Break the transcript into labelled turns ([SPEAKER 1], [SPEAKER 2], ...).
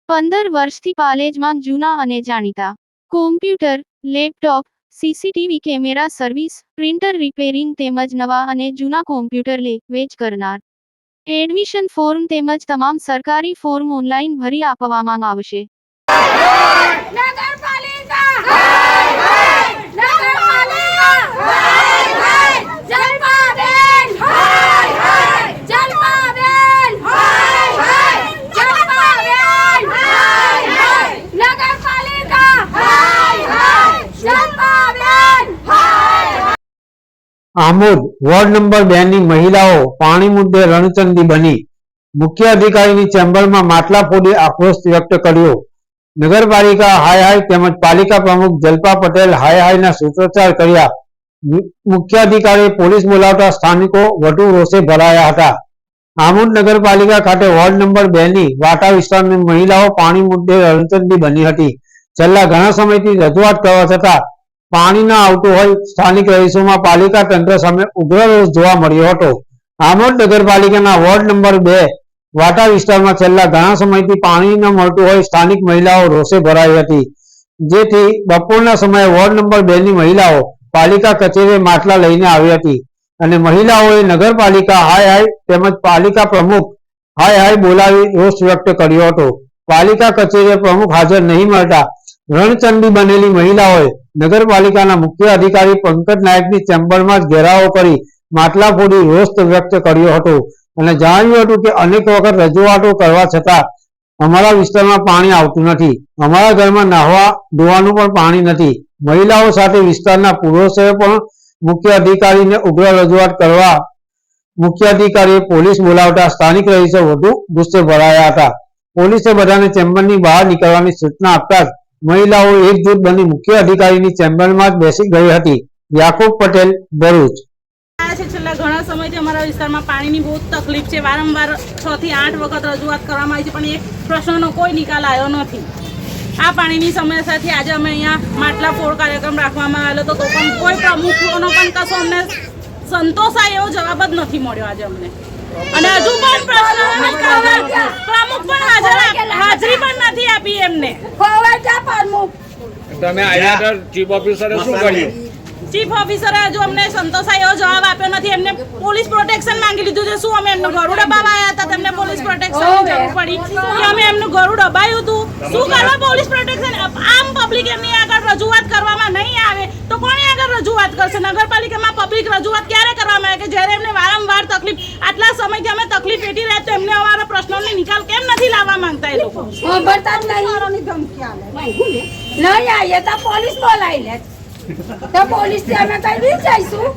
[SPEAKER 1] 15 વર્ષથી પાલેજમાં જૂના અને જાણીતા computer, laptop, CCTV camera service, printer repairing તેમજ નવા અને જૂના કોમ્પ્યુટર લે વેચ કરનાર. એડમિશન ફોર્મ તેમજ તમામ સરકારી ફોર્મ ઓનલાઈન ભરી આપવામાં આવશે.
[SPEAKER 2] આમોદ વોર્ડ નંબર 2 ની મહિલાઓ પાણી મુદ્દે રણચંડી બની. મુખ્ય અધિકારીની ચેમ્બરમાં માટલા ફોડી આક્રોશ વ્યક્ત કર્યો. નગરપાલિકા હાય હાય તેમજ પાલિકા પ્રમુખ જલ્પા પટેલ હાય હાયના સૂત્રોચ્ચાર કર્યા. મુખ્ય અધિકારીએ પોલીસ બોલાવતા સ્થાનિકો વધુ રોષે ભરાયા હતા. આમોદ નગરપાલિકા ખાતે વોર્ડ નંબર 2 ની વાટા વિસ્તારની મહિલાઓ પાણી મુદ્દે રણચંડી બની હતી. છેલ્લા ઘણા સમયથી રજૂઆત કરવા છતાં પાણી ન આવતું હોય સ્થાનિક રહીશોમાં પાલિકા તંત્ર સામે ઉગ્ર રોષ જોવા મળ્યો હતો. આમોદ નગરપાલિકાના વોર્ડ નંબર 2 વાટા વિસ્તારમાં છેલ્લા ઘણા સમયથી પાણી ન મળતું હોય સ્થાનિક મહિલાઓ રોષે ભરાઈ હતી. જેથી બપોરના સમયે વોર્ડ નંબર 2 ની મહિલાઓ પાલિકા કચેરીએ માટલા લઈને આવી હતી અને મહિલાઓએ નગરપાલિકા હાય હાય તેમજ પાલિકા પ્રમુખ હાય હાય બોલાવી રોષ વ્યક્ત કર્યો હતો. પાલિકા કચેરીએ પ્રમુખ હાજર નહીં મળતા રણચંડી બનેલી મહિલાઓએ નગરપાલિકાના મુખ્ય અધિકારી પંકજ નાયકની ચેમ્બરમાં જ ઘેરાવો કરી માટલા ફોડી રોષ વ્યક્ત કર્યો હતો અને જણાવ્યું હતું કે અનેક વખત રજૂઆતો કરવા છતાં અમારા વિસ્તારમાં પાણી આવતું નથી. અમારા ઘરમાં નાહવા ધોવાનું પણ પાણી નથી. મહિલાઓ સાથે વિસ્તારના પુરુષોએ પણ મુખ્ય અધિકારીને ઉગ્ર રજૂઆત કરવા મુખ્ય અધિકારીએ પોલીસ બોલાવતા સ્થાનિક રહીશો વધુ ગુસ્સે ભરાયા હતા. પોલીસે બધાને ચેમ્બરની બહાર નીકળવાની સૂચના આપતા જ મહિલાઓ એકજૂટ બની મુખ્ય અધિકારીની ચેમ્બરમાં જ બેસી ગઈ હતી. યાકુબ પટેલ, ભરૂચ.
[SPEAKER 3] છેલ્લા ઘણા સમયથી અમારા વિસ્તારમાં પાણીની બહુ તકલીફ છે. વારંવાર 6 થી 8 વખત રજૂઆત કરવામાં આવી છે પણ એક પ્રશ્નનો કોઈ નિકાલ આવ્યો નથી. આ પાણીની સમસ્યાથી આજે અમે અહીંયા માટલા ફોડ કાર્યક્રમ રાખવામાં આવેલો તો પણ કોઈ પ્રમુખનો પણ કશો અમને સંતોષાય એવો જવાબ જ નથી મળ્યો આજે અમને. અને હજુ પણ પ્રમુખ પણ હાજરી પણ નથી આપી એમને.
[SPEAKER 4] તમે આયા ચીફ ઓફિસરે શું કર્યું?
[SPEAKER 3] ચીફ ઓફિસરે હજુ અમને સંતોષાય એવો જવાબ આપ્યો નથી. એમને પોલીસ પ્રોટેક્શન માંગી લીધું છે. શું અમે એમનું ઘરું દબાવવા આવ્યા હતા તેમને પોલીસ પ્રોટેક્શનની જરૂર પડી કે અમે એમનું ઘરું દબાવ્યું હતું? શું કરવા પોલીસ પ્રોટેક્શન? આમ પબ્લિક એમની આગળ રજૂઆત કરવામાં નહીં આવે તો કોની આગળ રજૂઆત કરશે? નગરપાલિકામાં પબ્લિક રજૂઆત ક્યારે કરવામાં આવે કે જ્યારે એમને વારંવાર તકલીફ આટલા સમયથી અમે તકલીફ વેઠી રહ્યા તો એમને અમારા પ્રશ્નોની નિકાલ કેમ નથી લાવવા માંગતા? એ લોકો
[SPEAKER 5] નહીં આવીએ તો પોલીસ બોલાવી લે તો પોલીસ થી અમે કઈ જઈશું.